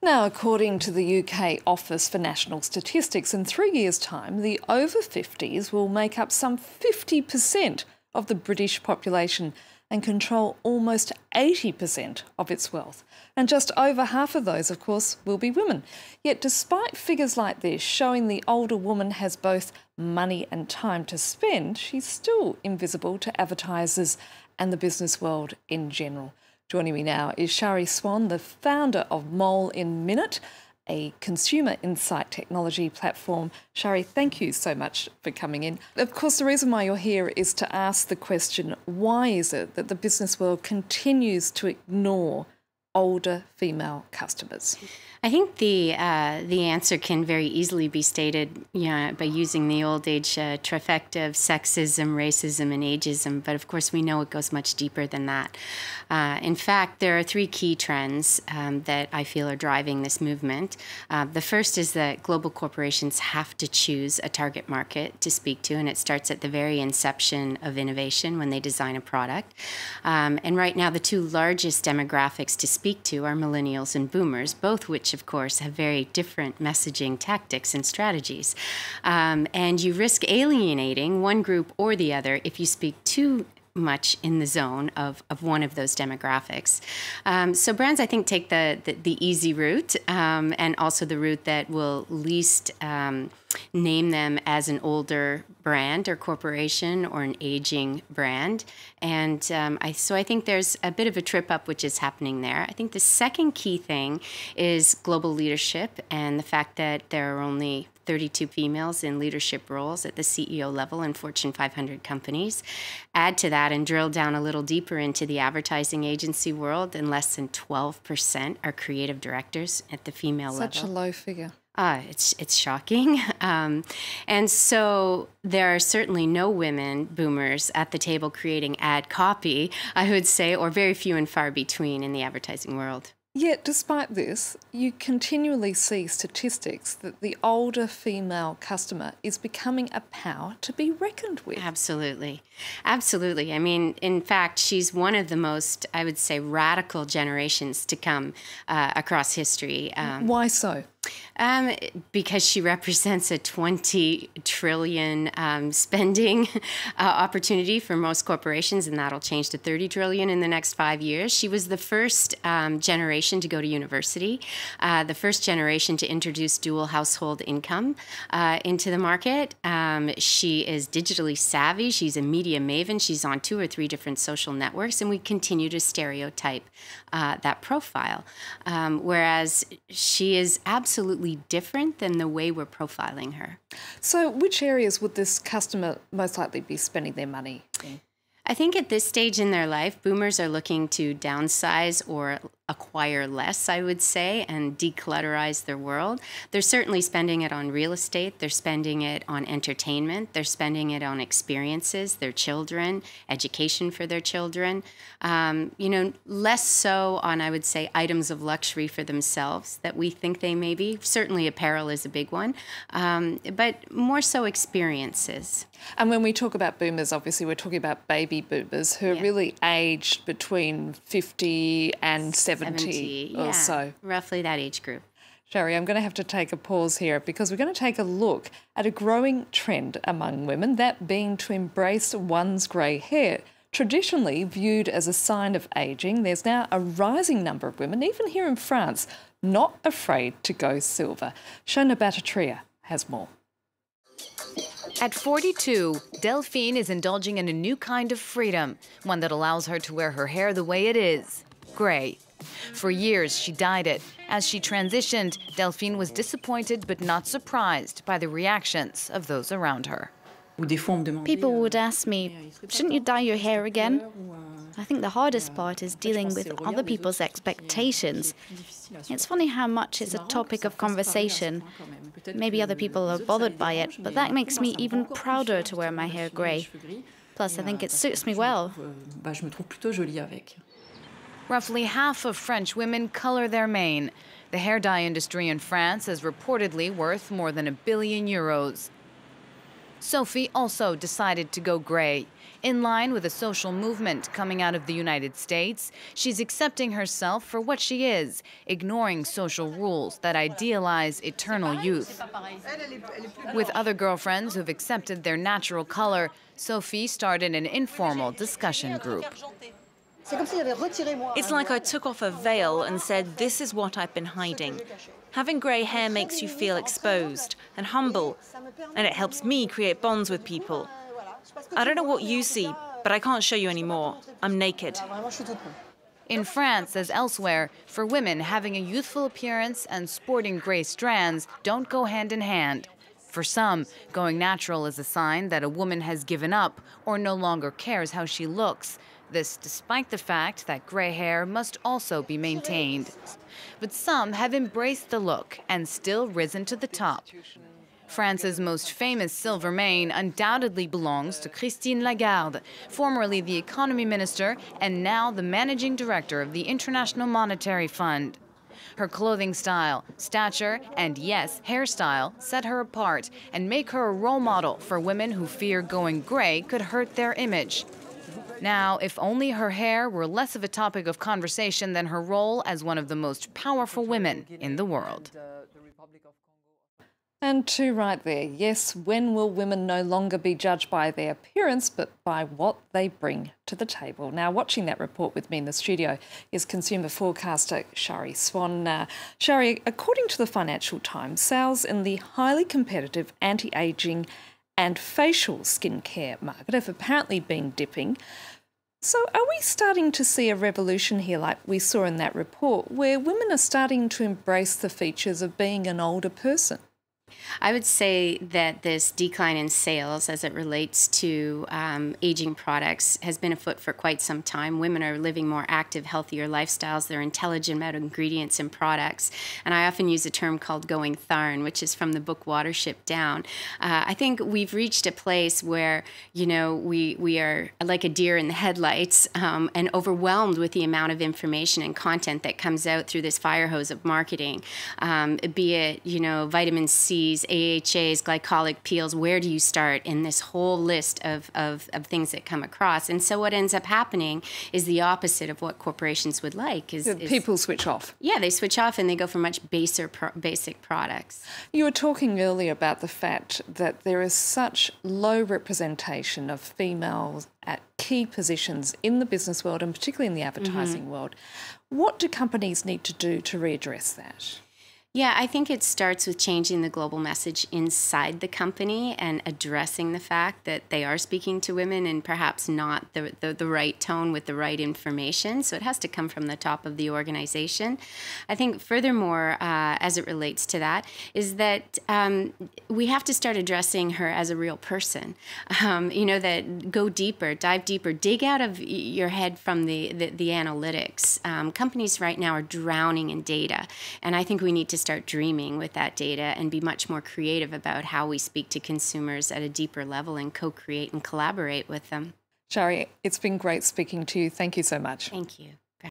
Now, according to the UK Office for National Statistics, in 3 years' time, the over 50s will make up some 50% of the British population and control almost 80% of its wealth. And just over half of those, of course, will be women. Yet despite figures like this showing the older woman has both money and time to spend, she's still invisible to advertisers and the business world in general. Joining me now is Shari Swan, the founder of Mole in Minute, a consumer insight technology platform. Shari, thank you so much for coming in. Of course, the reason why you're here is to ask the question, why is it that the business world continues to ignore older female customers? I think the answer can very easily be stated by using the old age trifecta of sexism, racism, and ageism. But of course, we know it goes much deeper than that. In fact, there are three key trends that I feel are driving this movement. The first is that global corporations have to choose a target market to speak to, and it starts at the very inception of innovation when they design a product. And right now, the two largest demographics to speak to are millennials and boomers, both which of course, have very different messaging tactics and strategies. And you risk alienating one group or the other if you speak too much in the zone of one of those demographics. So brands, I think, take the easy route and also the route that will least name them as an older brand or corporation or an aging brand. And so I think there's a bit of a trip up which is happening there. I think the second key thing is global leadership and the fact that there are only 32 females in leadership roles at the CEO level in Fortune 500 companies. Add to that and drill down a little deeper into the advertising agency world, and less than 12% are creative directors at the female level. Such a low figure. It's shocking. And so there are certainly no women boomers at the table creating ad copy, I would say, or very few and far between in the advertising world. Yet, despite this, you continually see statistics that the older female customer is becoming a power to be reckoned with. Absolutely. Absolutely. I mean, in fact, she's one of the most, I would say, radical generations to come across history. Why so? Because she represents a 20 trillion spending opportunity for most corporations, and that'll change to 30 trillion in the next 5 years. She was the first generation to go to university, the first generation to introduce dual household income into the market. She is digitally savvy. She's a media maven. She's on 2 or 3 different social networks, and we continue to stereotype that profile. Whereas she is absolutely different than the way we're profiling her. So which areas would this customer most likely be spending their money in? I think at this stage in their life, boomers are looking to downsize or acquire less, I would say, and declutterize their world. They're certainly spending it on real estate. They're spending it on entertainment. They're spending it on experiences, their children, education for their children. Less so on, I would say, items of luxury for themselves that we think they may be. Certainly apparel is a big one, but more so experiences. And when we talk about boomers, obviously we're talking about baby boomers who are really aged between 50 and 70 or so. Roughly that age group. Shari, I'm going to have to take a pause here because we're going to take a look at a growing trend among women, that being to embrace one's grey hair. Traditionally viewed as a sign of ageing, there's now a rising number of women, even here in France, not afraid to go silver. Shona Battatria has more. At 42, Delphine is indulging in a new kind of freedom, one that allows her to wear her hair the way it is, grey. For years, she dyed it. As she transitioned, Delphine was disappointed but not surprised by the reactions of those around her. People would ask me, shouldn't you dye your hair again? I think the hardest part is dealing with other people's expectations. It's funny how much it's a topic of conversation. Maybe other people are bothered by it, but that makes me even prouder to wear my hair grey. Plus, I think it suits me well. Roughly half of French women color their mane. The hair dye industry in France is reportedly worth more than €1 billion. Sophie also decided to go grey. In line with a social movement coming out of the United States, she's accepting herself for what she is, ignoring social rules that idealize eternal youth. With other girlfriends who've accepted their natural color, Sophie started an informal discussion group. It's like I took off a veil and said, this is what I've been hiding. Having grey hair makes you feel exposed and humble, and it helps me create bonds with people. I don't know what you see, but I can't show you anymore. I'm naked. In France, as elsewhere, for women, having a youthful appearance and sporting grey strands don't go hand in hand. For some, going natural is a sign that a woman has given up or no longer cares how she looks. This despite the fact that grey hair must also be maintained. But some have embraced the look and still risen to the top. France's most famous silver mane undoubtedly belongs to Christine Lagarde, formerly the economy minister and now the managing director of the International Monetary Fund. Her clothing style, stature, and yes, hairstyle set her apart and make her a role model for women who fear going gray could hurt their image. Now, if only her hair were less of a topic of conversation than her role as one of the most powerful women in the world. And two right there. Yes, when will women no longer be judged by their appearance, but by what they bring to the table? Now, watching that report with me in the studio is consumer forecaster Shari Swan. Shari, according to the Financial Times, sales in the highly competitive anti-aging and facial skincare market have apparently been dipping. So are we starting to see a revolution here like we saw in that report, where women are starting to embrace the features of being an older person? I would say that this decline in sales as it relates to aging products has been afoot for quite some time. Women are living more active, healthier lifestyles. They're intelligent about ingredients and products. And I often use a term called going tharn, which is from the book Watership Down. I think we've reached a place where, you know, we are like a deer in the headlights and overwhelmed with the amount of information and content that comes out through this fire hose of marketing, be it, you know, vitamin C, AHAs, glycolic peels. Where do you start in this whole list of things that come across? And so what ends up happening is the opposite of what corporations would like. People switch off. Yeah, they switch off and they go for much basic products. You were talking earlier about the fact that there is such low representation of females at key positions in the business world and particularly in the advertising world. What do companies need to do to readdress that? Yeah, I think it starts with changing the global message inside the company and addressing the fact that they are speaking to women and perhaps not the right tone with the right information. So it has to come from the top of the organization. I think furthermore, as it relates to that, is that we have to start addressing her as a real person. You know, that go deeper, dive deeper, dig out of your head from the analytics. Companies right now are drowning in data, and I think we need to start dreaming with that data and be much more creative about how we speak to consumers at a deeper level and co-create and collaborate with them. Shari, it's been great speaking to you. Thank you so much. Thank you.